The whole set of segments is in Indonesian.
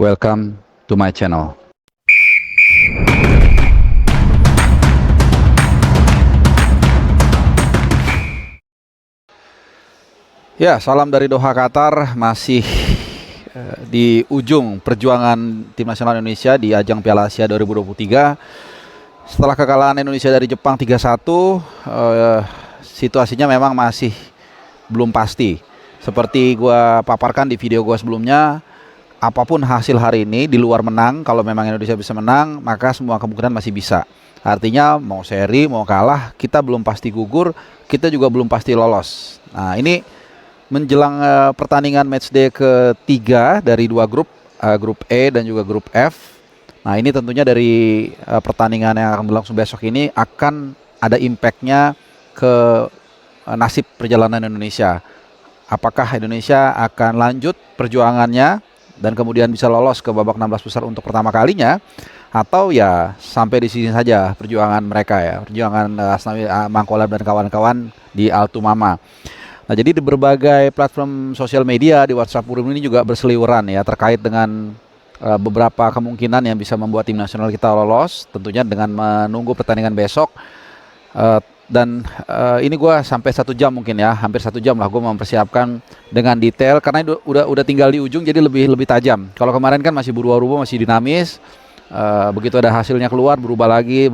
Welcome to my channel. Ya, salam dari Doha, Qatar. Masih di ujung perjuangan tim nasional Indonesia di ajang Piala Asia 2023. Setelah kekalahan Indonesia dari Jepang 3-1, situasinya memang masih belum pasti. Seperti gua paparkan di video gua sebelumnya, apapun hasil hari ini di luar menang, kalau memang Indonesia bisa menang, maka semua kemungkinan masih bisa. Artinya mau seri, mau kalah, kita belum pasti gugur, kita juga belum pasti lolos. Nah, ini menjelang pertandingan matchday ketiga dari dua grup, grup E dan juga grup F. Nah, ini tentunya dari pertandingan yang akan berlangsung besok ini akan ada impactnya ke nasib perjalanan Indonesia. Apakah Indonesia akan lanjut perjuangannya dan kemudian bisa lolos ke babak 16 besar untuk pertama kalinya, atau ya sampai di sini saja perjuangan mereka ya, perjuangan Asnawi Mangkolam dan kawan-kawan di Altumama. Nah, jadi di berbagai platform sosial media, di WhatsApp Forum ini juga berseliweran ya terkait dengan beberapa kemungkinan yang bisa membuat tim nasional kita lolos, tentunya dengan menunggu pertandingan besok. Dan ini gue sampai 1 jam mungkin ya, hampir 1 jam lah gue mempersiapkan dengan detail karena udah tinggal di ujung, jadi lebih tajam. Kalau kemarin kan masih berubah-ubah, masih dinamis. Begitu ada hasilnya keluar berubah lagi.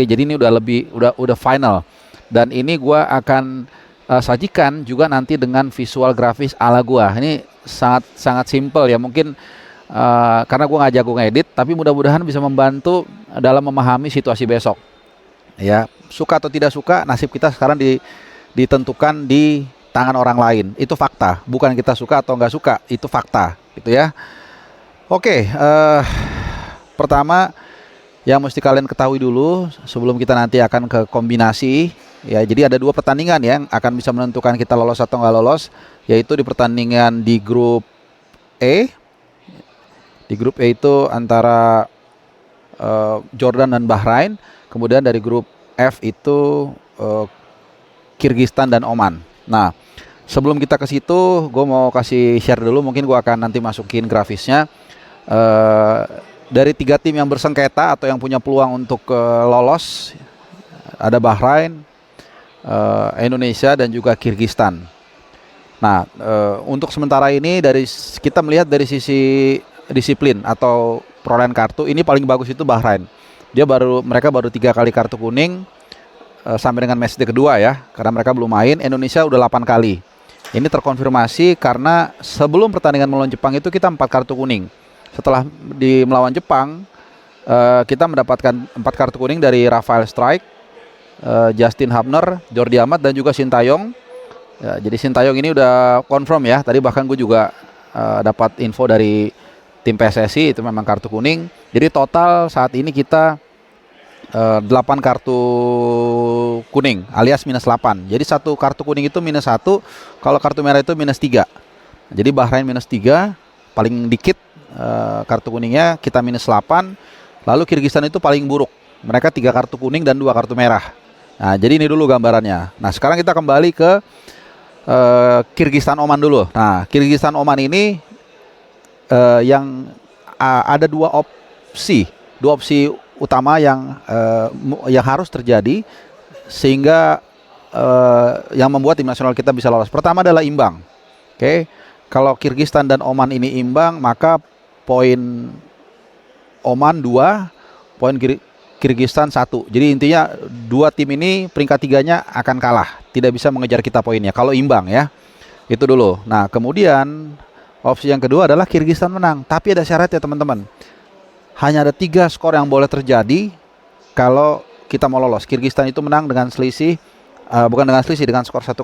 Jadi ini udah final. Dan ini gue akan sajikan juga nanti dengan visual grafis ala gua. Ini sangat simple ya, mungkin karena gua nggak jago ngedit, tapi mudah-mudahan bisa membantu dalam memahami situasi besok. Ya, suka atau tidak suka, nasib kita sekarang ditentukan di tangan orang lain. Itu fakta, bukan kita suka atau nggak suka, itu fakta, gitu ya. Oke, pertama yang mesti kalian ketahui dulu sebelum kita nanti akan ke kombinasi. Ya, jadi ada 2 pertandingan yang akan bisa menentukan kita lolos atau nggak lolos, yaitu di pertandingan di grup E. Di grup E itu antara Jordan dan Bahrain. Kemudian dari grup F itu Kirgistan dan Oman. Nah, sebelum kita ke situ, gue mau kasih share dulu. Mungkin gue akan nanti masukin grafisnya. Dari 3 tim yang bersengketa atau yang punya peluang untuk lolos, ada Bahrain, Indonesia dan juga Kirgistan. Nah, untuk sementara ini kita melihat dari sisi disiplin atau perolehan kartu, ini paling bagus itu Bahrain. Mereka baru 3 kali kartu kuning sampai dengan matchday kedua ya, karena mereka belum main. Indonesia udah 8 kali. Ini terkonfirmasi karena sebelum pertandingan melawan Jepang itu kita 4 kartu kuning. Setelah melawan Jepang, kita mendapatkan 4 kartu kuning dari Rafael Strike, Justin Hubner, Jordi Amat dan juga Sintayong. Ya, jadi Sintayong ini udah confirm ya. Tadi bahkan gue juga dapat info dari tim PSSI, itu memang kartu kuning. Jadi total saat ini kita 8 kartu kuning alias minus 8. Jadi 1 kartu kuning itu minus 1, kalau kartu merah itu minus 3. Jadi Bahrain minus 3, paling dikit kartu kuningnya, kita minus 8. Lalu Kirgistan itu paling buruk. Mereka 3 kartu kuning dan 2 kartu merah. Nah, jadi ini dulu gambarannya. Nah, sekarang kita kembali ke Kirgistan Oman dulu. Nah, Kirgistan Oman ini yang ada 2 opsi utama yang harus terjadi sehingga yang membuat tim nasional kita bisa lolos. Pertama adalah imbang. Oke. Kalau Kirgistan dan Oman ini imbang, maka poin Oman 2, poin Kirgistan 1. Jadi intinya 2 tim ini peringkat 3-nya akan kalah, tidak bisa mengejar kita poinnya kalau imbang ya. Itu dulu. Nah, kemudian opsi yang kedua adalah Kirgistan menang, tapi ada syarat ya teman-teman. Hanya ada 3 skor yang boleh terjadi kalau kita mau lolos. Kirgistan itu menang dengan selisih dengan skor 1-0,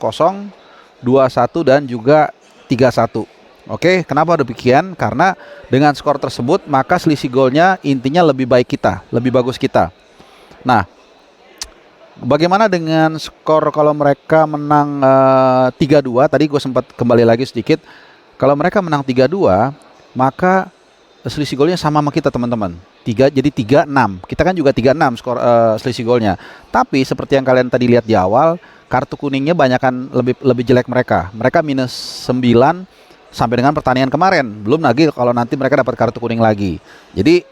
2-1 dan juga 3-1. Oke, kenapa demikian? Karena dengan skor tersebut maka selisih golnya intinya lebih bagus kita. Nah, bagaimana dengan skor kalau mereka menang 3-2? Tadi gue sempat kembali lagi sedikit. Kalau mereka menang 3-2, maka selisih golnya sama kita teman-teman. 3 jadi 3-6. Kita kan juga 3-6 skor selisih golnya. Tapi seperti yang kalian tadi lihat di awal, kartu kuningnya banyakan lebih jelek mereka. Mereka minus 9 sampai dengan pertandingan kemarin. Belum lagi kalau nanti mereka dapat kartu kuning lagi. Jadi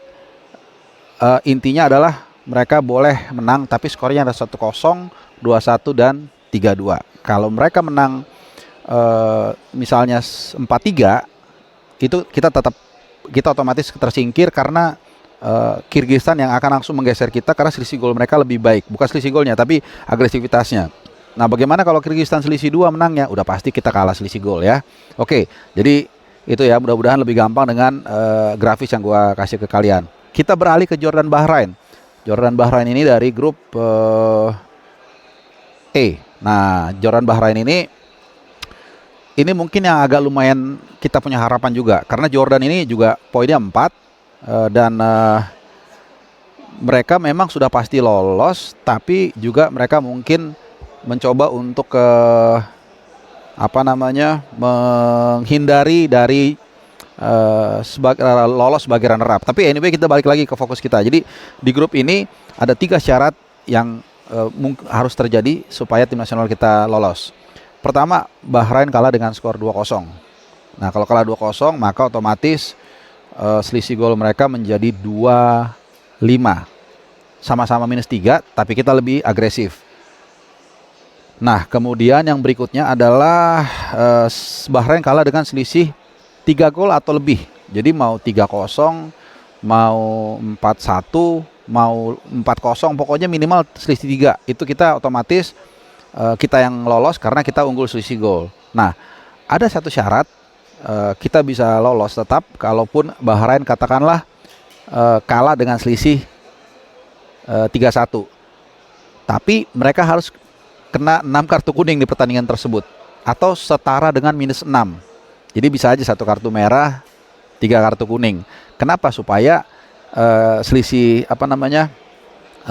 intinya adalah mereka boleh menang tapi skornya ada 1-0, 2-1 dan 3-2. Kalau mereka menang misalnya 4-3, itu kita otomatis tersingkir karena Kirgistan yang akan langsung menggeser kita karena selisih gol mereka lebih baik. Bukan selisih golnya tapi agresivitasnya. Nah, bagaimana kalau Kirgistan selisih 2 menangnya? Udah pasti kita kalah selisih gol ya. Oke, jadi itu ya, mudah-mudahan lebih gampang dengan grafis yang gua kasih ke kalian. Kita beralih ke Jordan Bahrain. Jordan Bahrain ini dari grup E. Nah, Jordan Bahrain ini mungkin yang agak lumayan kita punya harapan juga. Karena Jordan ini juga poinnya 4 dan mereka memang sudah pasti lolos, tapi juga mereka mungkin mencoba untuk menghindari dari lolos sebagai runner up. Tapi anyway, kita balik lagi ke fokus kita. Jadi di grup ini ada 3 syarat yang harus terjadi supaya tim nasional kita lolos. Pertama, Bahrain kalah dengan skor 2-0. Nah, kalau kalah 2-0 maka otomatis selisih gol mereka menjadi 2-5. Sama-sama -3, tapi kita lebih agresif. Nah, kemudian yang berikutnya adalah Bahrain kalah dengan selisih 3 gol atau lebih. Jadi mau 3-0, mau 4-1, mau 4-0, pokoknya minimal selisih 3. Itu kita otomatis kita yang lolos karena kita unggul selisih gol. Nah, ada satu syarat kita bisa lolos tetap kalaupun Bahrain katakanlah kalah dengan selisih 3-1. Tapi mereka harus kena 6 kartu kuning di pertandingan tersebut atau setara dengan -6. Jadi bisa aja 1 kartu merah, 3 kartu kuning. Kenapa? Supaya selisih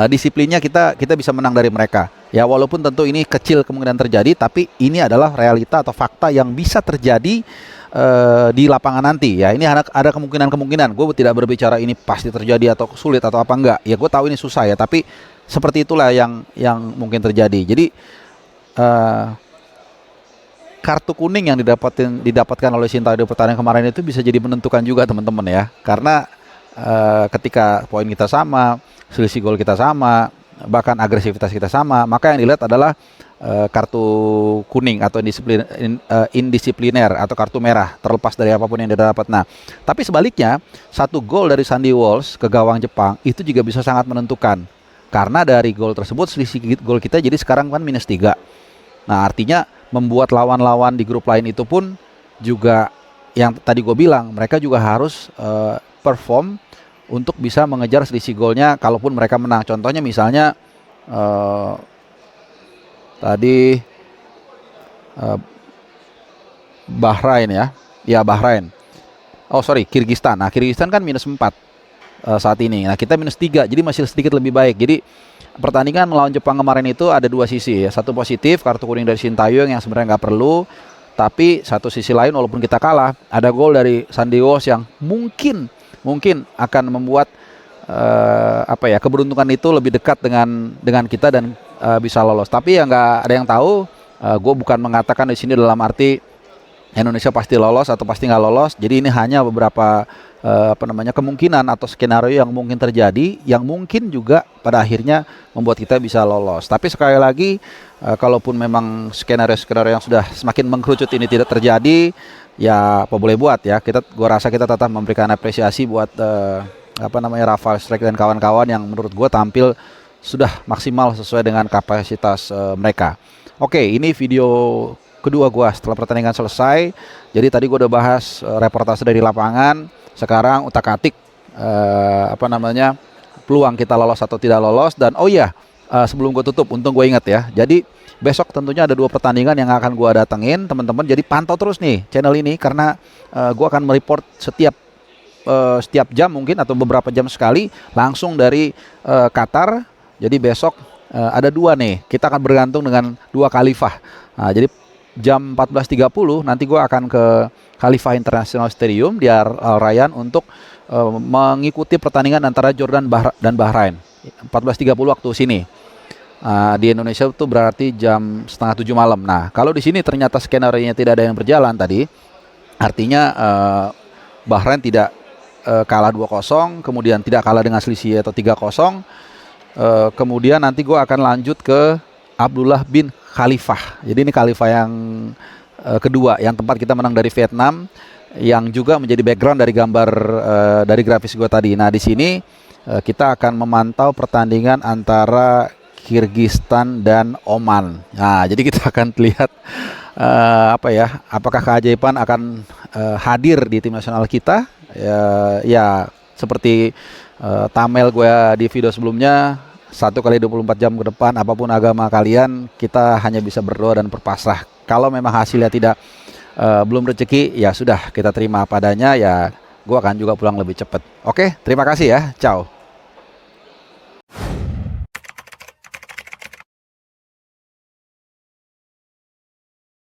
disiplinnya kita bisa menang dari mereka. Ya, walaupun tentu ini kecil kemungkinan terjadi, tapi ini adalah realita atau fakta yang bisa terjadi di lapangan nanti. Ya, ini ada kemungkinan. Gue tidak berbicara ini pasti terjadi atau sulit atau apa enggak. Ya, gue tahu ini susah ya, tapi seperti itulah yang mungkin terjadi. Jadi kartu kuning yang didapatkan oleh Sintayong di pertandingan kemarin itu bisa jadi menentukan juga, teman-teman ya. Karena ketika poin kita sama, selisih gol kita sama, bahkan agresivitas kita sama, maka yang dilihat adalah kartu kuning atau indisipliner atau kartu merah, terlepas dari apapun yang dia dapat. Nah, tapi sebaliknya 1 gol dari Sandy Walsh ke gawang Jepang itu juga bisa sangat menentukan. Karena dari gol tersebut selisih gol kita jadi sekarang kan -3. Nah, artinya membuat lawan-lawan di grup lain itu pun juga yang tadi gue bilang, mereka juga harus perform untuk bisa mengejar selisih golnya kalaupun mereka menang. Contohnya misalnya tadi Bahrain ya Bahrain. Kirgistan. Nah, Kirgistan kan -4 saat ini. Nah, kita -3, jadi masih sedikit lebih baik. Jadi pertandingan melawan Jepang kemarin itu ada 2 sisi ya. Satu positif, kartu kuning dari Sintayong yang sebenarnya nggak perlu. Tapi satu sisi lain, walaupun kita kalah, ada gol dari Sandy Walsh yang mungkin akan membuat keberuntungan itu lebih dekat dengan kita dan bisa lolos. Tapi ya nggak ada yang tahu. Gue bukan mengatakan di sini dalam arti Indonesia pasti lolos atau pasti nggak lolos. Jadi ini hanya beberapa kemungkinan atau skenario yang mungkin terjadi, yang mungkin juga pada akhirnya membuat kita bisa lolos. Tapi sekali lagi, kalaupun memang skenario yang sudah semakin mengkerucut ini tidak terjadi, ya apa boleh buat ya. Gua rasa kita tetap memberikan apresiasi buat Rafael Strijk dan kawan-kawan yang menurut gue tampil sudah maksimal sesuai dengan kapasitas mereka. Oke, ini video kedua gue setelah pertandingan selesai. Jadi tadi gue udah bahas reportase dari lapangan. Sekarang utak-atik peluang kita lolos atau tidak lolos. Dan sebelum gue tutup, untung gue ingat ya. Jadi besok tentunya ada 2 pertandingan yang akan gue datengin, teman-teman. Jadi pantau terus nih channel ini karena gue akan mereport setiap jam mungkin atau beberapa jam sekali langsung dari Qatar. Jadi besok ada 2 nih. Kita akan bergantung dengan 2 Khalifah. Nah, jadi jam 14.30 nanti gue akan ke Khalifah International Stadium di Al Rayyan untuk mengikuti pertandingan antara Jordan dan Bahrain. 14.30 waktu sini. Di Indonesia itu berarti jam 6:30 malam. Nah, kalau di sini ternyata skenario-nya tidak ada yang berjalan tadi, Artinya Bahrain tidak kalah 2-0, kemudian tidak kalah dengan selisih atau 3-0. Kemudian nanti gue akan lanjut ke Abdullah bin Khalifah. Jadi ini Khalifah yang kedua, yang tempat kita menang dari Vietnam, yang juga menjadi background dari gambar dari grafis gue tadi. Nah di sini kita akan memantau pertandingan antara Kirgistan dan Oman. Nah jadi kita akan lihat apakah keajaiban akan hadir di tim nasional kita. Ya seperti tamel gue di video sebelumnya, 1 kali 24 jam ke depan, apapun agama kalian, kita hanya bisa berdoa dan berpasrah. Kalau memang hasilnya tidak belum rezeki, ya sudah, kita terima padanya, ya gue akan juga pulang lebih cepat. Oke, terima kasih ya, ciao.